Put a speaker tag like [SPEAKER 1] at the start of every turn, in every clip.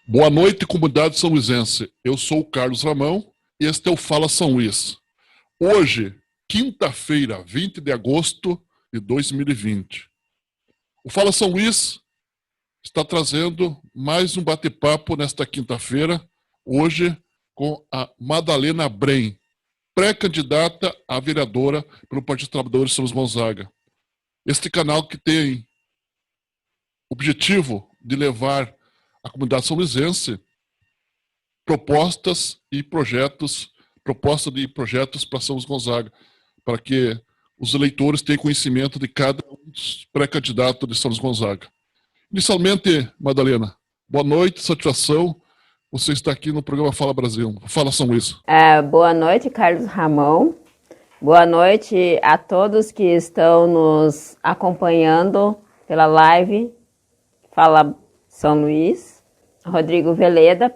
[SPEAKER 1] Boa noite, comunidade são luisense. Eu sou o Carlos Ramão e este é o Fala São Luís. Hoje, quinta-feira, 20 de agosto de 2020. O Fala São Luís está trazendo mais um bate-papo nesta quinta-feira, hoje com a Madalena Brem, pré-candidata a vereadora pelo Partido dos Trabalhadores de São Luís Gonzaga. Este canal que tem objetivo de levar à comunidade são luisense propostas de projetos para São Luís Gonzaga, para que os eleitores tenham conhecimento de cada um dos pré-candidatos de São Luís Gonzaga. Inicialmente, Madalena, boa noite, satisfação. Você está aqui no programa Fala Brasil. Fala São Luís.
[SPEAKER 2] Boa noite, Carlos Ramão. Boa noite a todos que estão nos acompanhando pela live Fala São Luís. Rodrigo Veleda,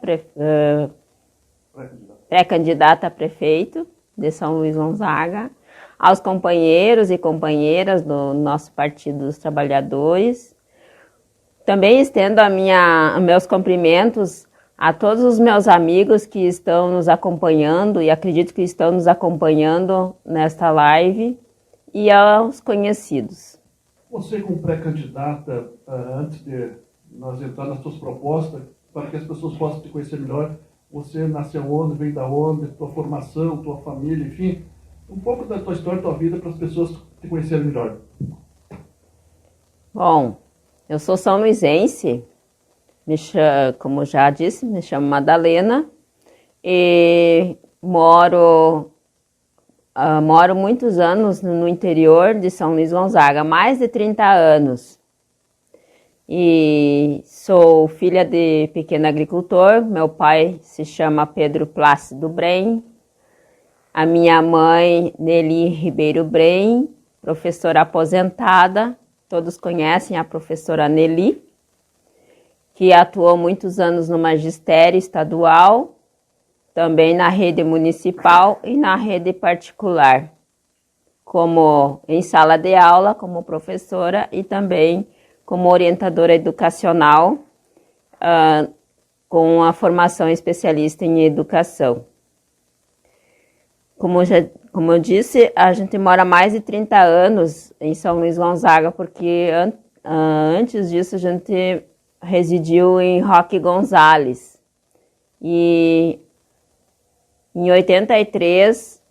[SPEAKER 2] pré-candidato a prefeito de São Luís Gonzaga. Aos companheiros e companheiras do nosso Partido dos Trabalhadores. Também estendo meus cumprimentos a todos os meus amigos que estão nos acompanhando e acredito que estão nos acompanhando nesta live e aos conhecidos.
[SPEAKER 3] Você como pré-candidata, antes de nós entrar nas suas propostas, para que as pessoas possam te conhecer melhor, você nasceu onde, vem da onde, tua formação, tua família, enfim, um pouco da tua história, tua vida, para as pessoas te conhecerem melhor.
[SPEAKER 2] Bom, eu sou são luisense, como já disse, me chamo Madalena e moro muitos anos no interior de São Luís Gonzaga, mais de 30 anos. E sou filha de pequeno agricultor, meu pai se chama Pedro Plácido Brem, a minha mãe Nelly Ribeiro Brem, professora aposentada, todos conhecem a professora Nelly, que atuou muitos anos no magistério estadual, também na rede municipal e na rede particular, como em sala de aula, como professora e também como orientadora educacional, com a formação especialista em educação. Como eu disse, a gente mora mais de 30 anos em São Luís Gonzaga, porque antes disso a gente residiu em Roque Gonzales. E em 83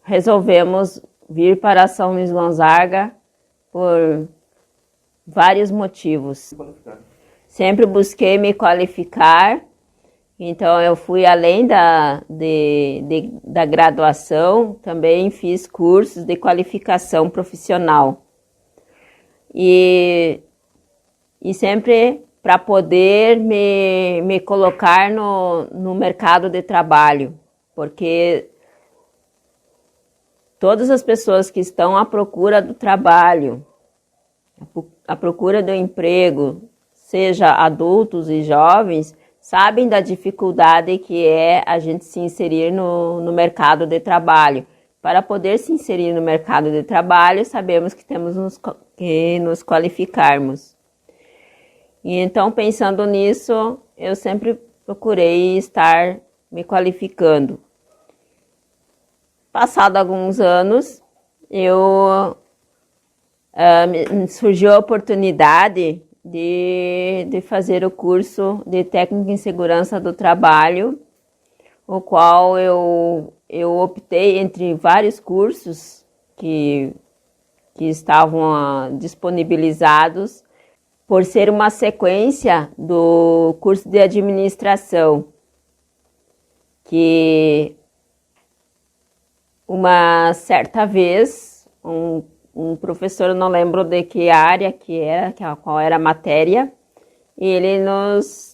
[SPEAKER 2] resolvemos vir para São Luís Gonzaga por vários motivos. Sempre busquei me qualificar, então eu fui além da graduação, também fiz cursos de qualificação profissional. E sempre para poder me colocar no mercado de trabalho, porque todas as pessoas que estão à procura do trabalho, à procura do emprego, seja adultos e jovens, sabem da dificuldade que é a gente se inserir no mercado de trabalho. Para poder se inserir no mercado de trabalho, sabemos que temos que nos qualificarmos. E então, pensando nisso, eu sempre procurei estar me qualificando. Passado alguns anos, surgiu a oportunidade de fazer o curso de Técnica em Segurança do Trabalho, o qual eu optei entre vários cursos que estavam disponibilizados, por ser uma sequência do curso de administração, que uma certa vez, um professor, eu não lembro de que área que era, qual era a matéria, e ele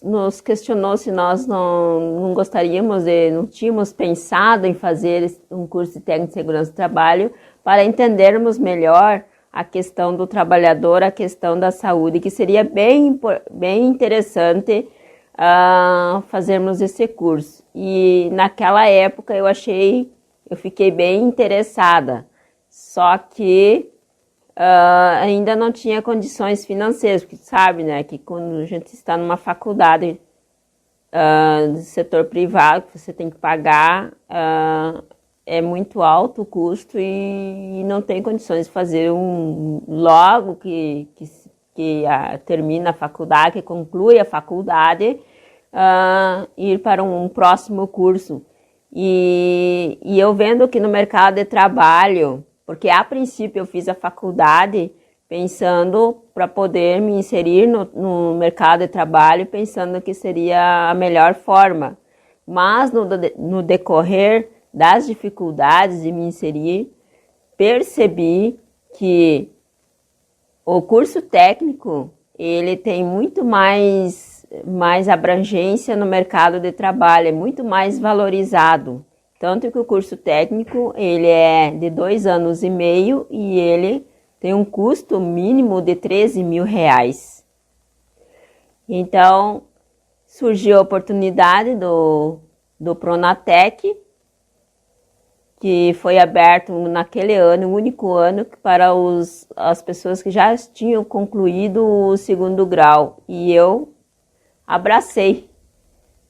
[SPEAKER 2] nos questionou se nós não gostaríamos, não tínhamos pensado em fazer um curso de técnica de segurança do trabalho para entendermos melhor a questão do trabalhador, a questão da saúde, que seria bem interessante fazermos esse curso. E naquela época eu fiquei bem interessada, só que ainda não tinha condições financeiras, porque sabe, né, que quando a gente está numa faculdade do setor privado, que você tem que pagar, é muito alto o custo e não tem condições de fazer logo que termina a faculdade, que conclui a faculdade, ir para um próximo curso. E eu vendo que no mercado de trabalho, porque a princípio eu fiz a faculdade pensando para poder me inserir no mercado de trabalho, pensando que seria a melhor forma. Mas no decorrer das dificuldades de me inserir, percebi que o curso técnico ele tem muito mais abrangência no mercado de trabalho, é muito mais valorizado. Tanto que o curso técnico ele é de 2 anos e meio e ele tem um custo mínimo de R$13.000. Então, surgiu a oportunidade do Pronatec, que foi aberto naquele ano, o único ano, para as pessoas que já tinham concluído o 2º grau. E eu abracei,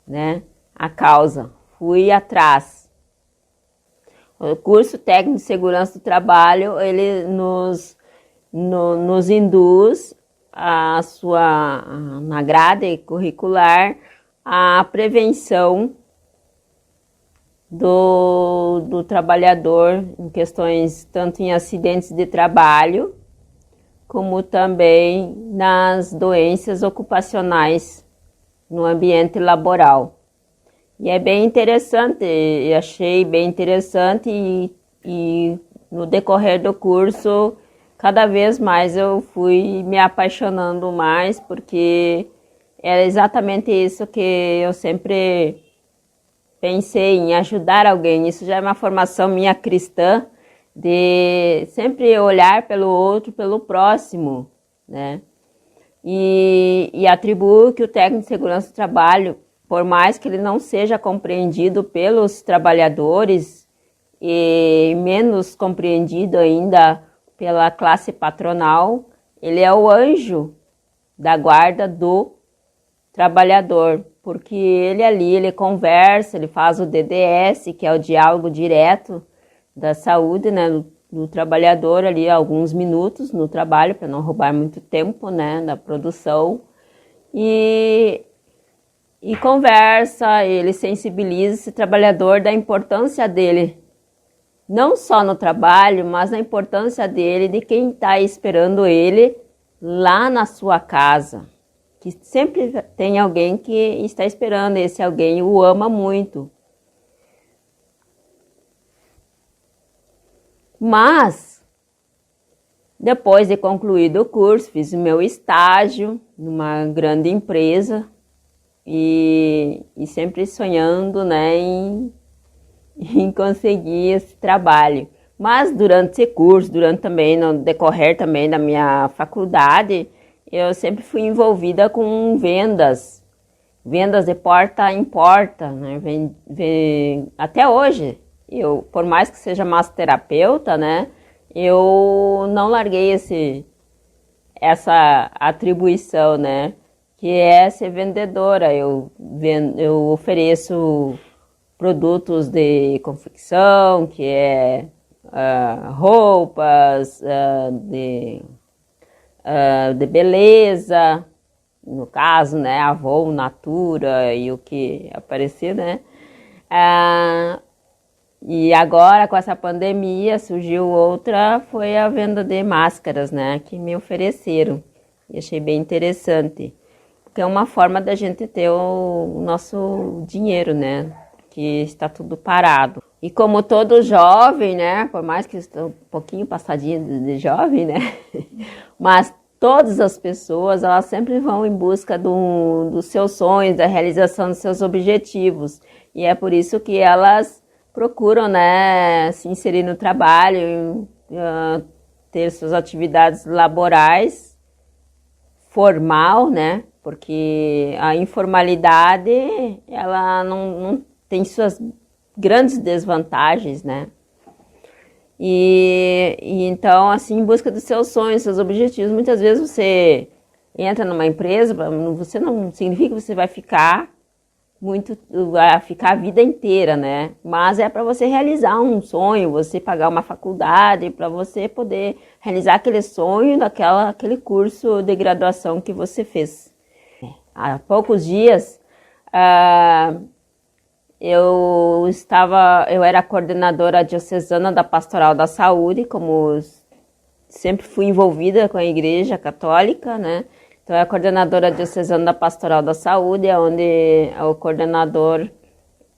[SPEAKER 2] né, a causa, fui atrás. O curso técnico de segurança do trabalho, ele nos induz na grade curricular a prevenção do trabalhador em questões tanto em acidentes de trabalho como também nas doenças ocupacionais no ambiente laboral. E é bem interessante, eu achei bem interessante e no decorrer do curso, cada vez mais eu fui me apaixonando mais, porque é exatamente isso que eu sempre pensei, em ajudar alguém. Isso já é uma formação minha cristã, de sempre olhar pelo outro, pelo próximo, né? E atribuo que o técnico de segurança do trabalho, por mais que ele não seja compreendido pelos trabalhadores e menos compreendido ainda pela classe patronal, ele é o anjo da guarda do trabalhador, porque ele conversa, ele faz o DDS, que é o diálogo direto da saúde, né, do trabalhador ali, alguns minutos no trabalho, para não roubar muito tempo, né, da produção, e conversa, ele sensibiliza esse trabalhador da importância dele, não só no trabalho, mas na importância dele, de quem está esperando ele lá na sua casa. Que sempre tem alguém que está esperando, esse alguém o ama muito. Mas, depois de concluído o curso, fiz o meu estágio numa grande empresa e sempre sonhando, né, em conseguir esse trabalho. Mas durante esse curso, no decorrer também da minha faculdade, eu sempre fui envolvida com vendas de porta em porta, né? Até hoje, por mais que seja massoterapeuta, né, eu não larguei essa atribuição, né, que é ser vendedora. Eu ofereço produtos de confecção, que é roupas, de beleza, no caso, né, Avon, Natura e o que aparecer, né. E agora, com essa pandemia, surgiu outra, foi a venda de máscaras, né, que me ofereceram. E achei bem interessante, porque é uma forma da gente ter o nosso dinheiro, né, que está tudo parado. E como todo jovem, né, por mais que eu estou um pouquinho passadinha de jovem, né, mas todas as pessoas, elas sempre vão em busca dos seus sonhos, da realização dos seus objetivos. E é por isso que elas procuram, né, se inserir no trabalho, ter suas atividades laborais, formal, né, porque a informalidade, ela não tem suas grandes desvantagens, né? E então, assim, em busca dos seus sonhos, seus objetivos, muitas vezes você entra numa empresa, você não significa que você vai ficar muito a ficar a vida inteira, né? Mas é para você realizar um sonho, você pagar uma faculdade, para você poder realizar aquele sonho aquele curso de graduação que você fez. Há poucos dias, eu era coordenadora diocesana da Pastoral da Saúde, como sempre fui envolvida com a Igreja Católica, né? Então, é a coordenadora diocesana da Pastoral da Saúde, onde o coordenador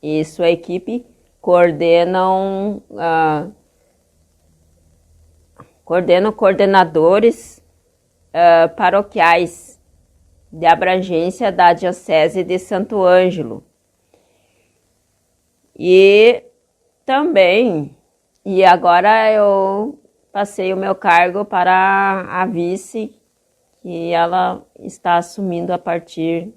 [SPEAKER 2] e sua equipe coordenam coordenadores paroquiais de abrangência da Diocese de Santo Ângelo. E agora eu passei o meu cargo para a vice, que ela está assumindo a partir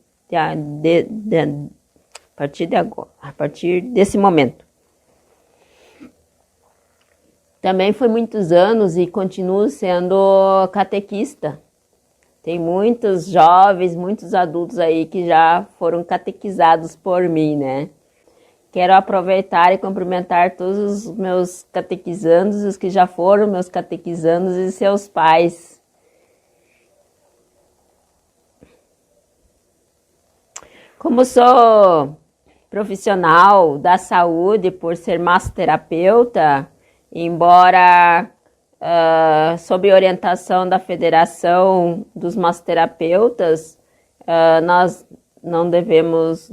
[SPEAKER 2] desse momento. Também foi muitos anos e continuo sendo catequista. Tem muitos jovens, muitos adultos aí que já foram catequizados por mim, né? Quero aproveitar e cumprimentar todos os meus catequizandos, os que já foram meus catequizandos e seus pais. Como sou profissional da saúde por ser massoterapeuta, embora sob orientação da Federação dos Massoterapeutas, nós não devemos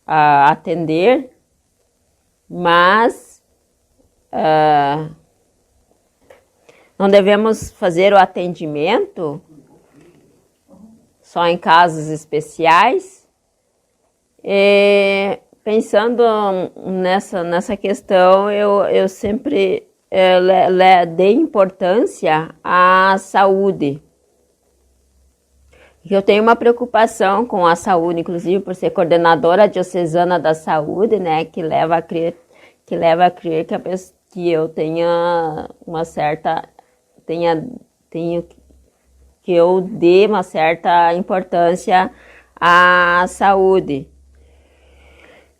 [SPEAKER 2] atender, mas não devemos fazer o atendimento só em casos especiais. E, pensando nessa questão, eu sempre dei importância à saúde. Eu tenho uma preocupação com a saúde, inclusive por ser coordenadora diocesana da saúde, né, que leva a crer que eu tenha uma certa, que eu dê uma certa importância à saúde.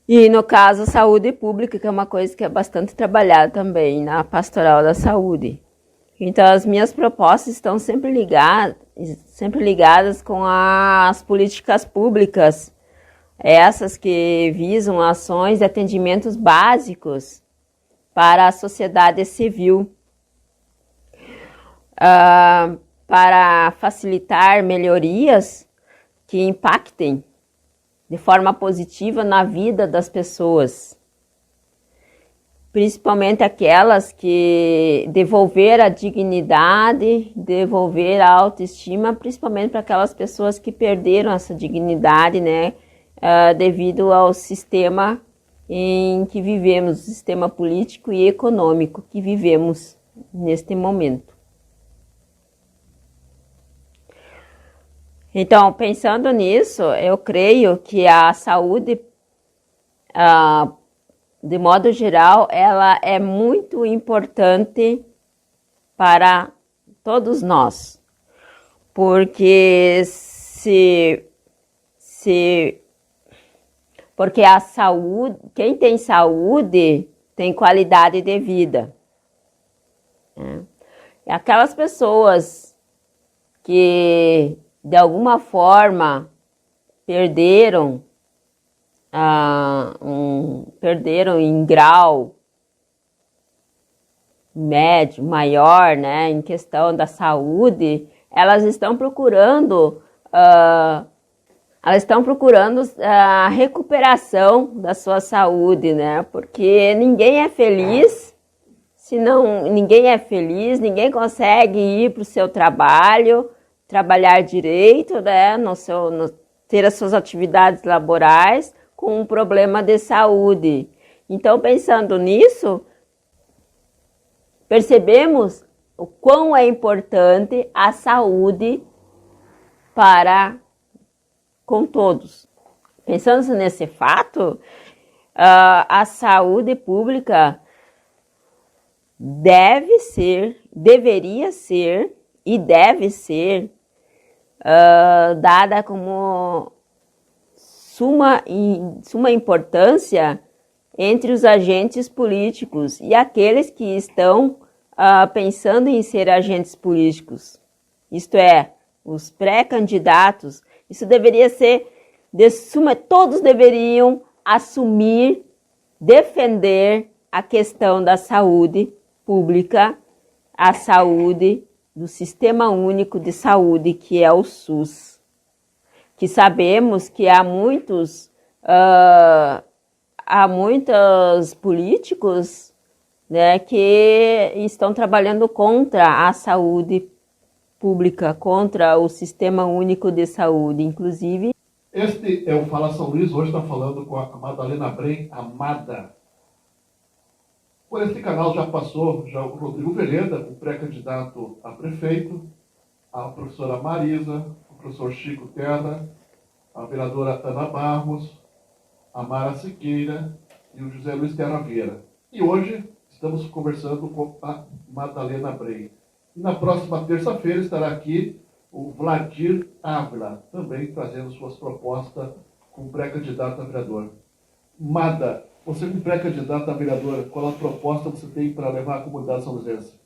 [SPEAKER 2] E no caso, saúde pública, que é uma coisa que é bastante trabalhada também na pastoral da saúde. Então, as minhas propostas estão sempre ligadas com as políticas públicas, essas que visam ações de atendimentos básicos para a sociedade civil, para facilitar melhorias que impactem de forma positiva na vida das pessoas, principalmente aquelas que devolver a dignidade, devolver a autoestima, principalmente para aquelas pessoas que perderam essa dignidade, né, devido ao sistema em que vivemos, o sistema político e econômico que vivemos neste momento. Então, pensando nisso, eu creio que a saúde, de modo geral, ela é muito importante para todos nós. Porque porque a saúde, quem tem saúde tem qualidade de vida. E aquelas pessoas que de alguma forma perderam em grau médio, maior, né, em questão da saúde, elas estão procurando a recuperação da sua saúde, né, porque ninguém é feliz, ninguém consegue ir para o seu trabalho, trabalhar direito, né, ter as suas atividades laborais com um problema de saúde. Então, pensando nisso, percebemos o quão é importante a saúde com todos. Pensando nesse fato, a saúde pública deveria ser e deve ser dada como suma importância entre os agentes políticos e aqueles que estão pensando em ser agentes políticos. Isto é, os pré-candidatos. Isso deveria ser de suma, todos deveriam assumir, defender a questão da saúde pública, a saúde do Sistema Único de Saúde, que é o SUS. Que sabemos que há muitos políticos, né, que estão trabalhando contra a saúde pública, contra o Sistema Único de Saúde, inclusive.
[SPEAKER 3] Este é o Fala São Luís, hoje está falando com a Madalena Brem, amada. Por este canal já passou o Rodrigo Veleda, o pré-candidato a prefeito, a professora Marisa, o professor Chico Terra, a vereadora Ana Barros, a Mara Siqueira e o José Luiz Terra Vieira. E hoje estamos conversando com a Madalena Brem. E na próxima terça-feira estará aqui o Vladir Ávila, também trazendo suas propostas como pré-candidato a vereador. Mada, você como pré-candidato a vereador, qual a proposta você tem para levar a comunidade são-luisense?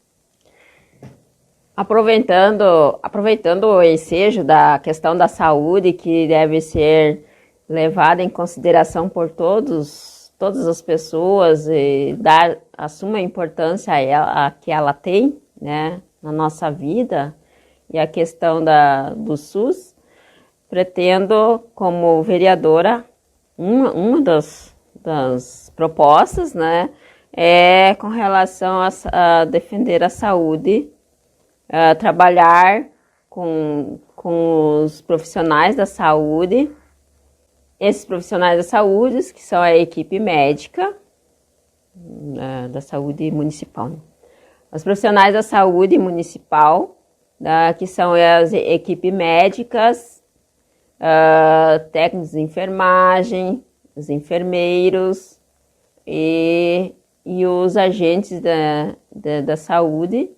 [SPEAKER 2] Aproveitando o ensejo da questão da saúde, que deve ser levada em consideração por todas as pessoas e dar a suma importância a que ela tem, né, na nossa vida, e a questão do SUS, pretendo, como vereadora, uma das propostas, né, é com relação a defender a saúde, trabalhar com os profissionais da saúde, esses profissionais da saúde, que são a equipe médica da saúde municipal. Os profissionais da saúde municipal, que são as equipes médicas, técnicos de enfermagem, os enfermeiros e os agentes da saúde,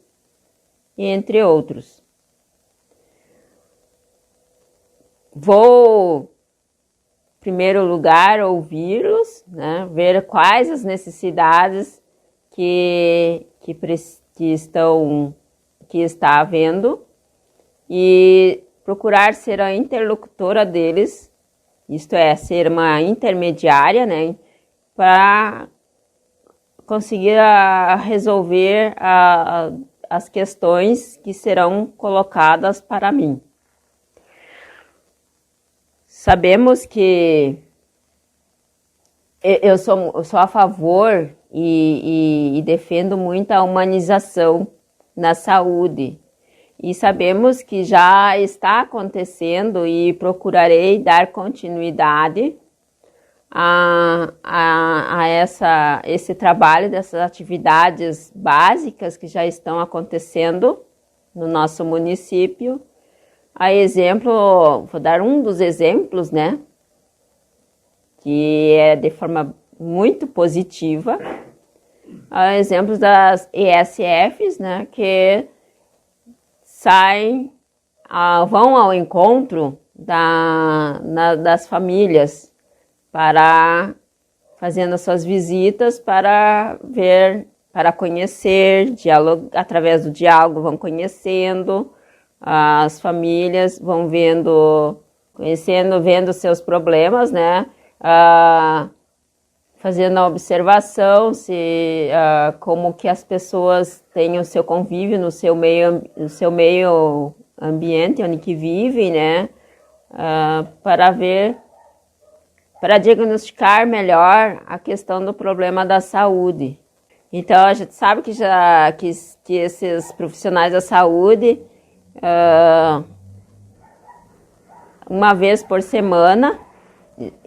[SPEAKER 2] entre outros. Vou, em primeiro lugar, ouvi-los, né, ver quais as necessidades que está havendo e procurar ser a interlocutora deles, isto é, ser uma intermediária, né, para conseguir resolver as questões que serão colocadas para mim. Sabemos que eu sou a favor e defendo muito a humanização na saúde. E sabemos que já está acontecendo e procurarei dar continuidade a esse trabalho, dessas atividades básicas que já estão acontecendo no nosso município. A exemplo, vou dar um dos exemplos, né, que é de forma muito positiva, exemplos das ESFs, né, que vão ao encontro das famílias, fazendo as suas visitas para ver, para conhecer, através do diálogo vão conhecendo as famílias, vão vendo seus problemas, né, fazendo a observação como que as pessoas têm o seu convívio no seu meio ambiente onde que vivem, né, para diagnosticar melhor a questão do problema da saúde. Então, a gente sabe que esses profissionais da saúde, uma vez por semana,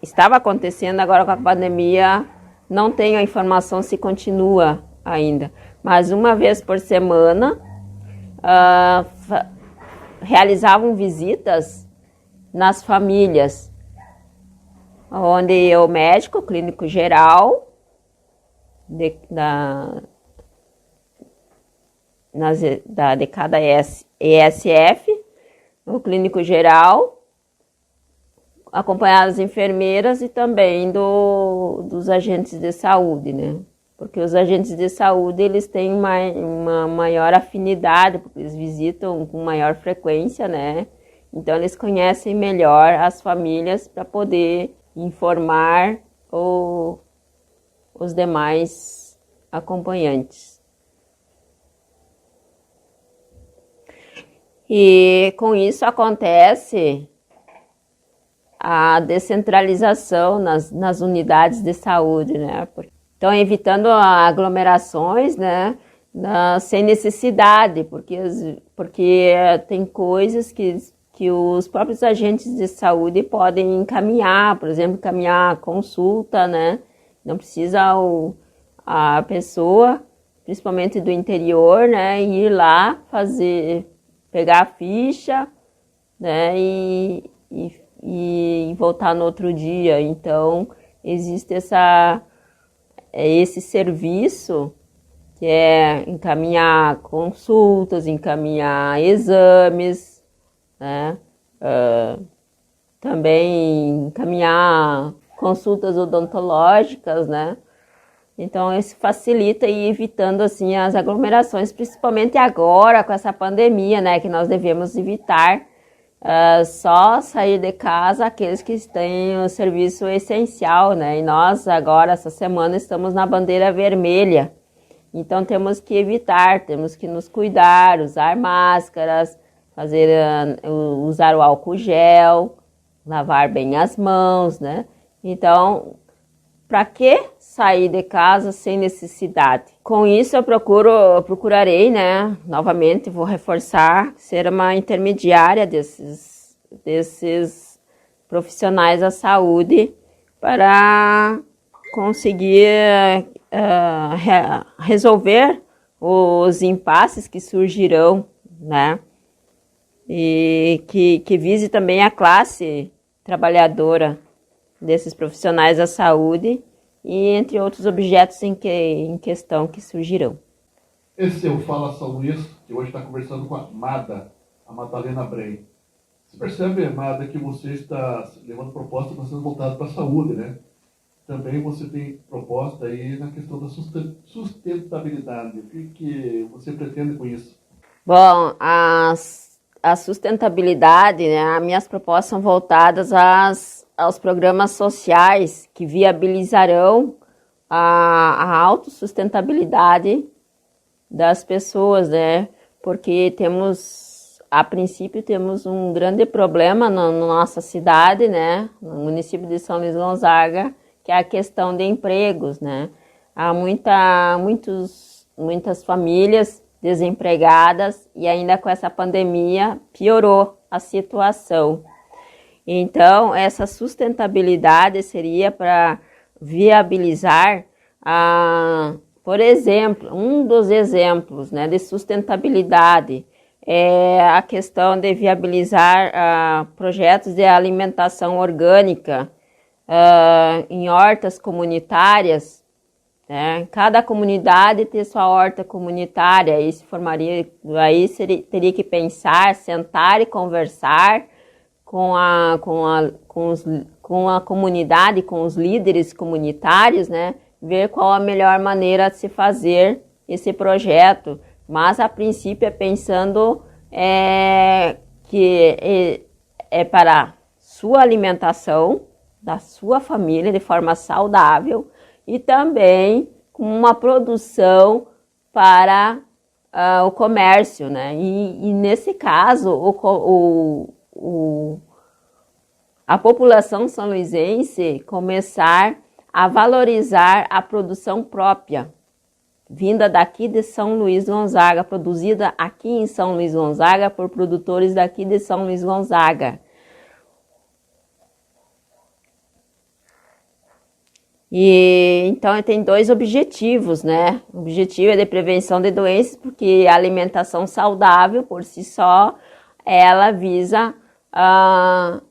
[SPEAKER 2] estava acontecendo, agora com a pandemia, não tenho a informação se continua ainda, mas uma vez por semana, realizavam visitas nas famílias, onde o médico, clínico geral, de cada ESF, o clínico geral, acompanhado das enfermeiras e também dos agentes de saúde, né? Porque os agentes de saúde, eles têm uma maior afinidade, porque eles visitam com maior frequência, né? Então, eles conhecem melhor as famílias para poder informar os demais acompanhantes. E com isso acontece a descentralização nas unidades de saúde, né? Então, evitando aglomerações, né? Sem necessidade, porque tem coisas que os próprios agentes de saúde podem encaminhar, por exemplo, encaminhar consulta, né? Não precisa a pessoa, principalmente do interior, né? Ir lá pegar a ficha, né? E voltar no outro dia. Então, existe esse serviço que é encaminhar consultas, encaminhar exames, né? Também encaminhar consultas odontológicas, né? Então, isso facilita e evitando, assim, as aglomerações, principalmente agora com essa pandemia, né? Que nós devemos evitar só sair de casa aqueles que têm o serviço essencial, né? E nós agora, essa semana, estamos na bandeira vermelha. Então, temos que evitar, temos que nos cuidar, usar máscaras, usar o álcool gel, lavar bem as mãos, né? Então, para que sair de casa sem necessidade? Com isso, eu procurarei, né? Novamente, vou reforçar, ser uma intermediária desses profissionais da saúde para conseguir resolver os impasses que surgirão, né? E que vise também a classe trabalhadora desses profissionais da saúde e entre outros objetos em questão que surgirão.
[SPEAKER 3] Esse é o Fala São Luís, que hoje está conversando com a Mada, a Madalena Brey. Você percebe, Mada, que você está levando proposta bastante voltada para a saúde, né? Também você tem proposta aí na questão da sustentabilidade. O que você pretende com isso?
[SPEAKER 2] Bom, a sustentabilidade, né? As minhas propostas são voltadas aos programas sociais que viabilizarão a autossustentabilidade das pessoas, né? Porque a princípio temos um grande problema na nossa cidade, né? No município de São Luís Gonzaga, que é a questão de empregos, né? Há muitas famílias desempregadas e ainda com essa pandemia piorou a situação. Então, essa sustentabilidade seria para viabilizar, por exemplo, um dos exemplos, né, de sustentabilidade é a questão de viabilizar projetos de alimentação orgânica em hortas comunitárias, né? Cada comunidade tem sua horta comunitária, teria que pensar, sentar e conversar com a comunidade, com os líderes comunitários, né? Ver qual a melhor maneira de se fazer esse projeto. Mas, a princípio, é pensando que é para sua alimentação, da sua família, de forma saudável, e também com uma produção para o comércio, né? E nesse caso, a população são-luisense começar a valorizar a produção própria, vinda daqui de São Luís Gonzaga, produzida aqui em São Luís Gonzaga por produtores daqui de São Luís Gonzaga. E então tem dois objetivos, né? O objetivo é de prevenção de doenças, porque a alimentação saudável por si só, ela visa a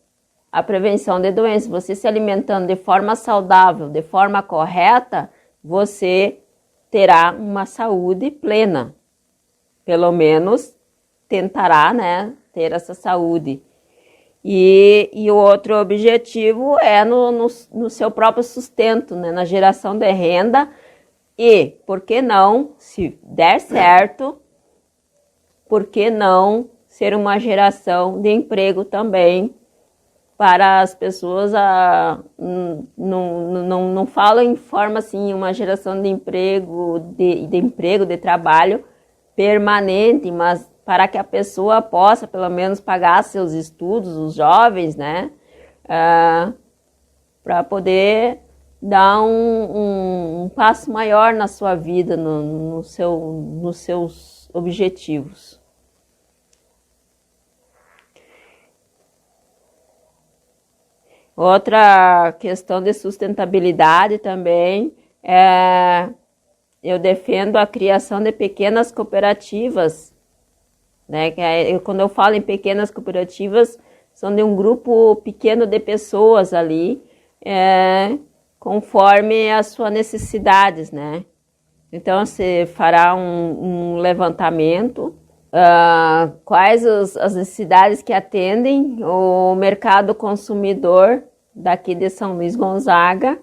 [SPEAKER 2] prevenção de doenças. Você se alimentando de forma saudável, de forma correta, você terá uma saúde plena. Pelo menos tentará, né, ter essa saúde. E o outro objetivo é no seu próprio sustento, né? Na geração de renda e, por que não, se der certo, por que não ser uma geração de emprego também para as pessoas, não falo em forma assim, uma geração de emprego, de trabalho permanente, mas para que a pessoa possa pelo menos pagar seus estudos, os jovens, né, para poder dar um passo maior na sua vida, nos seus objetivos. Outra questão de sustentabilidade também eu defendo a criação de pequenas cooperativas, né? Quando eu falo em pequenas cooperativas, são de um grupo pequeno de pessoas ali, conforme as suas necessidades, né? Então, você fará um levantamento, quais as necessidades que atendem o mercado consumidor daqui de São Luís Gonzaga.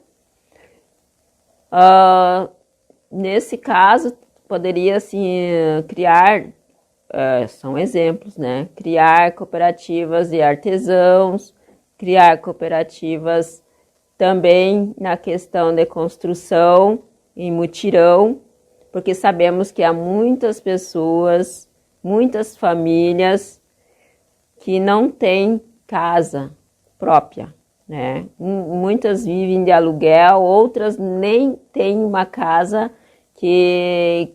[SPEAKER 2] Nesse caso, poderia assim, criar, são exemplos, né? Criar cooperativas de artesãos, criar cooperativas também na questão de construção em mutirão, porque sabemos que há muitas pessoas, muitas famílias que não têm casa própria, né? Muitas vivem de aluguel, outras nem têm uma casa que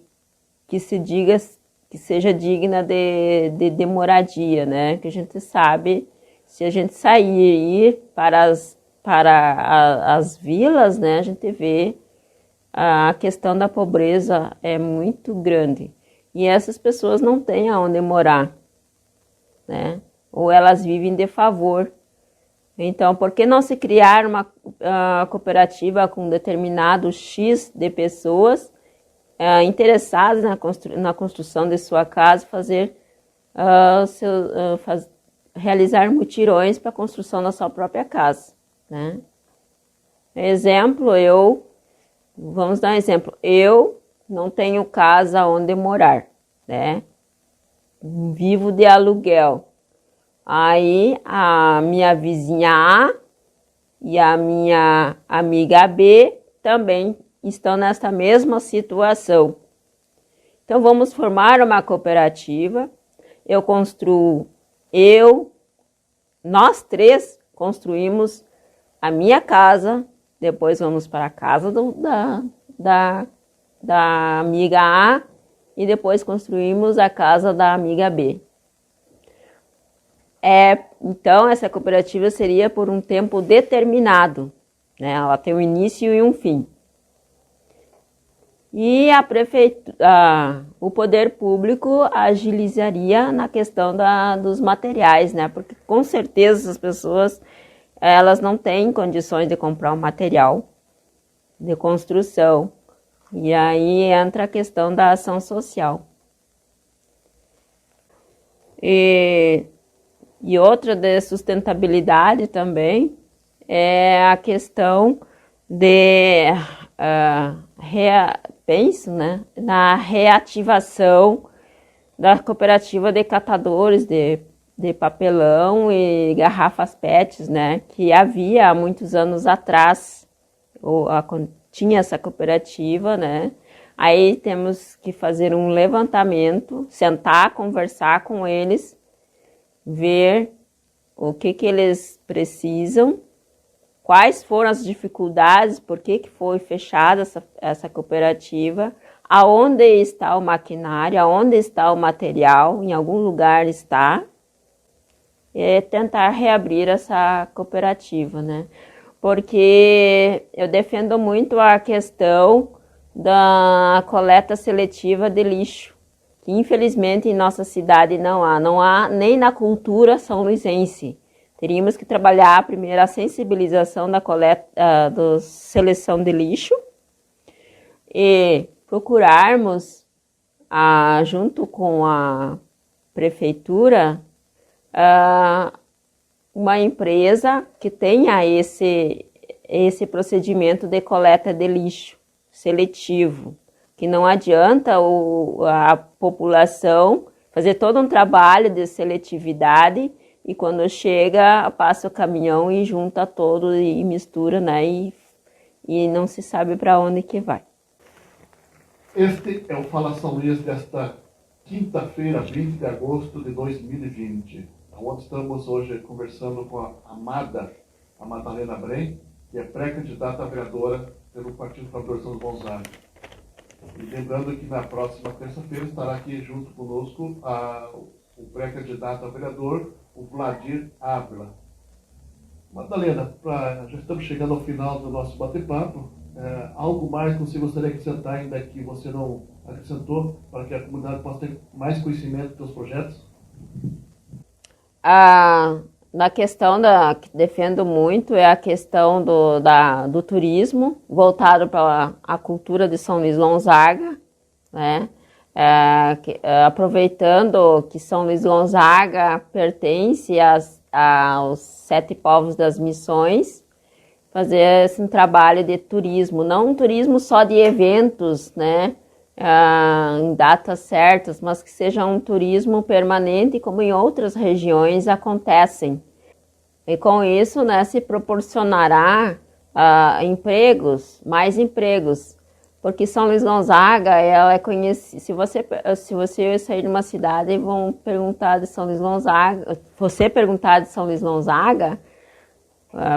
[SPEAKER 2] seja digna de moradia, né? Que a gente sabe, se a gente sair e ir para as vilas, né? A gente vê a questão da pobreza é muito grande. E essas pessoas não têm aonde morar, né? Ou elas vivem de favor. Então, por que não se criar uma cooperativa com determinado X de pessoas interessadas na construção de sua casa, realizar mutirões para a construção da sua própria casa, né? Exemplo, vamos dar um exemplo. Eu não tenho casa onde morar, né? Vivo de aluguel. Aí a minha vizinha A e a minha amiga B também estão nessa mesma situação. Então vamos formar uma cooperativa. Nós três construímos a minha casa, depois vamos para a casa da amiga A e depois construímos a casa da amiga B. Então, essa cooperativa seria por um tempo determinado, né? Ela tem um início e um fim. E o poder público agilizaria na questão dos materiais, né? Porque com certeza as pessoas elas não têm condições de comprar um material de construção. E aí entra a questão da ação social. E outra de sustentabilidade também é a questão penso, né, na reativação da cooperativa de catadores de papelão e garrafas PETs, né, que havia há muitos anos atrás, tinha essa cooperativa, né. Aí temos que fazer um levantamento, sentar, conversar com eles, ver o que eles precisam, quais foram as dificuldades, por que foi fechada essa cooperativa, aonde está o maquinário, aonde está o material, em algum lugar está, e tentar reabrir essa cooperativa, né? Porque eu defendo muito a questão da coleta seletiva de lixo, que infelizmente em nossa cidade não há nem na cultura são-luisense. Teríamos que trabalhar primeiro a sensibilização da coleta, da seleção de lixo e procurarmos, junto com a prefeitura, uma empresa que tenha esse procedimento de coleta de lixo seletivo, que não adianta a população fazer todo um trabalho de seletividade e quando chega, passa o caminhão e junta todo e mistura, né? E não se sabe para onde que vai.
[SPEAKER 3] Este é o Fala São Luís desta quinta-feira, 20 de agosto de 2020, onde estamos hoje conversando com a Madalena Brem, que é pré-candidata a vereadora pelo Partido Trabalhador São Gonzaga. E lembrando que na próxima terça-feira estará aqui junto conosco o pré-candidato a vereador, o Vladir Ávila. Madalena, já estamos chegando ao final do nosso bate-papo. Algo mais que você gostaria de acrescentar ainda que você não acrescentou, para que a comunidade possa ter mais conhecimento dos seus projetos?
[SPEAKER 2] Na questão que defendo muito é a questão do turismo, voltado para a cultura de São Luís Gonzaga, né? Aproveitando que São Luís Gonzaga pertence aos 7 povos das missões, fazer esse trabalho de turismo, não um turismo só de eventos, né? Em datas certas, mas que seja um turismo permanente, como em outras regiões acontecem. E com isso, né, se proporcionará empregos, mais empregos, porque São Luís Gonzaga, ela é conhecida. Se você sair de uma cidade e vão perguntar de São Luís Gonzaga, você perguntar de São Luís Gonzaga,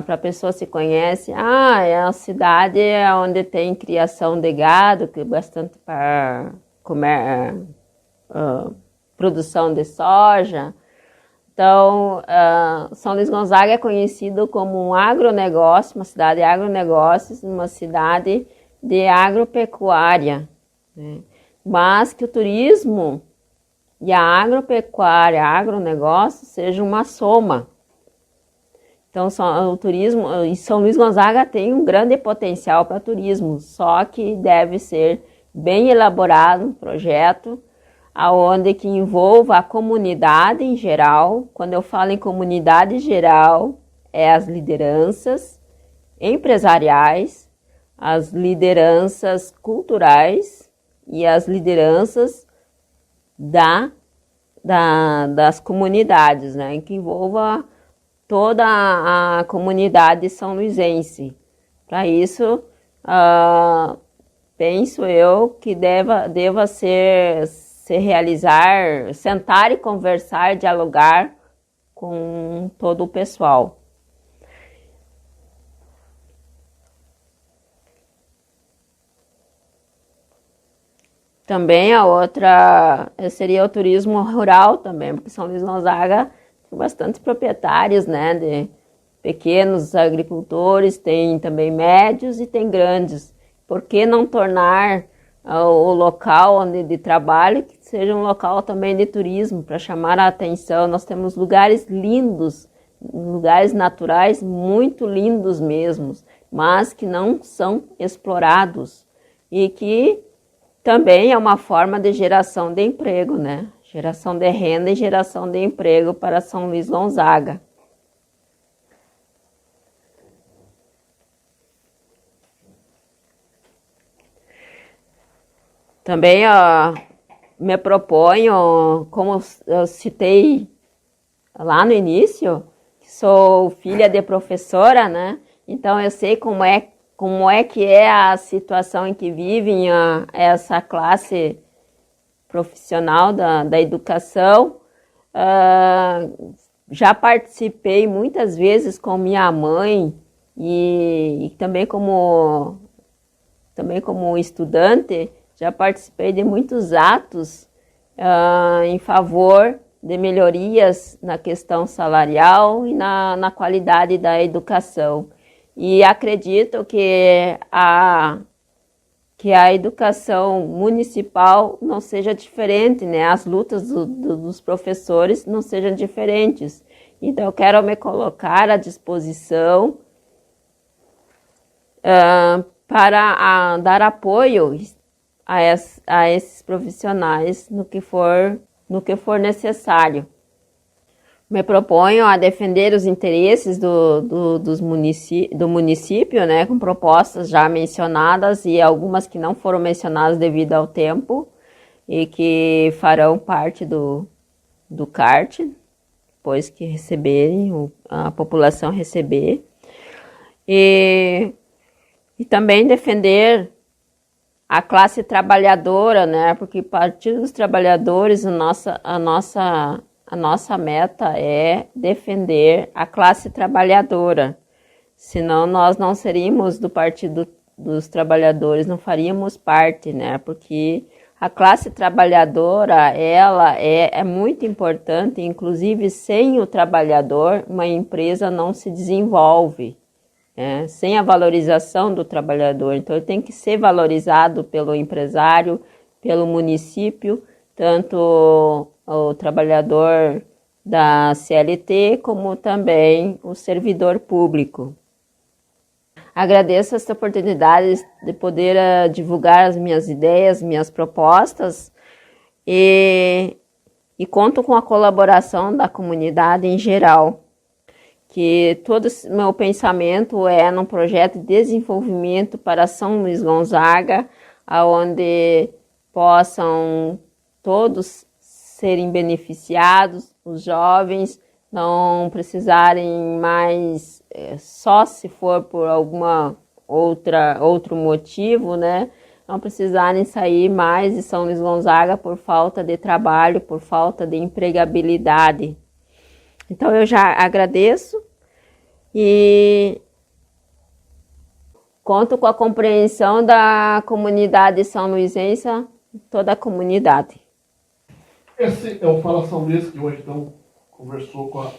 [SPEAKER 2] para a pessoa se conhece, é uma cidade onde tem criação de gado, que é bastante para comer, produção de soja. Então, São Luís Gonzaga é conhecido como um agronegócio, uma cidade de agronegócios, uma cidade de agropecuária, né? Mas que o turismo e a agropecuária, agronegócio, seja uma soma. Então, o turismo, e São Luís Gonzaga tem um grande potencial para turismo, só que deve ser bem elaborado um projeto aonde que envolva a comunidade em geral. Quando eu falo em comunidade geral, é as lideranças empresariais, as lideranças culturais e as lideranças das comunidades, né, que envolva toda a comunidade são-luisense. Para isso, penso eu que deva se realizar, sentar e conversar, dialogar com todo o pessoal. Também a outra seria o turismo rural também, porque São Luís Gonzaga tem bastante proprietários, né, de pequenos agricultores, tem também médios e tem grandes. Por que não tornar o local de trabalho que seja um local também de turismo, para chamar a atenção? Nós temos lugares lindos, lugares naturais muito lindos mesmo, mas que não são explorados e que também é uma forma de geração de emprego, né? Geração de renda e geração de emprego para São Luís Gonzaga. Também me proponho, como eu citei lá no início, que sou filha de professora, né? Então eu sei como é que é a situação em que vivem essa classe profissional da educação. Já participei muitas vezes com minha mãe e também como estudante, já participei de muitos atos em favor de melhorias na questão salarial e na qualidade da educação. E acredito que a educação municipal não seja diferente, né? As lutas dos professores não sejam diferentes. Então, eu quero me colocar à disposição para dar apoio a esses profissionais no que for necessário. Me proponho a defender os interesses do município, né, com propostas já mencionadas e algumas que não foram mencionadas devido ao tempo e que farão parte do CART, depois que receberem, a população receber. E também defender a classe trabalhadora, né, porque a partir dos trabalhadores, a nossa meta é defender a classe trabalhadora. Senão nós não seríamos do Partido dos Trabalhadores, não faríamos parte, né? Porque a classe trabalhadora, ela é muito importante, inclusive sem o trabalhador, uma empresa não se desenvolve, né? Sem a valorização do trabalhador. Então ele tem que ser valorizado pelo empresário, pelo município, tanto o trabalhador da CLT, como também o servidor público. Agradeço esta oportunidade de poder divulgar as minhas ideias, minhas propostas e conto com a colaboração da comunidade em geral, que todo o meu pensamento é num projeto de desenvolvimento para São Luís Gonzaga, onde possam todos serem beneficiados, os jovens não precisarem mais, só se for por outro motivo, né? Não precisarem sair mais de São Luís Gonzaga por falta de trabalho, por falta de empregabilidade. Então eu já agradeço e conto com a compreensão da comunidade são luisense, toda a comunidade.
[SPEAKER 3] Esse é o Fala São Luís, que hoje então conversou com a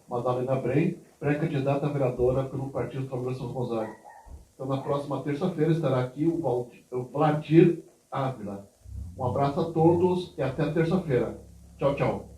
[SPEAKER 3] Madalena Brem, pré-candidata a vereadora pelo Partido dos Trabalhadores de São Gonzaga. Então, na próxima terça-feira estará aqui o Vladir Ávila. Um abraço a todos e até terça-feira. Tchau, tchau.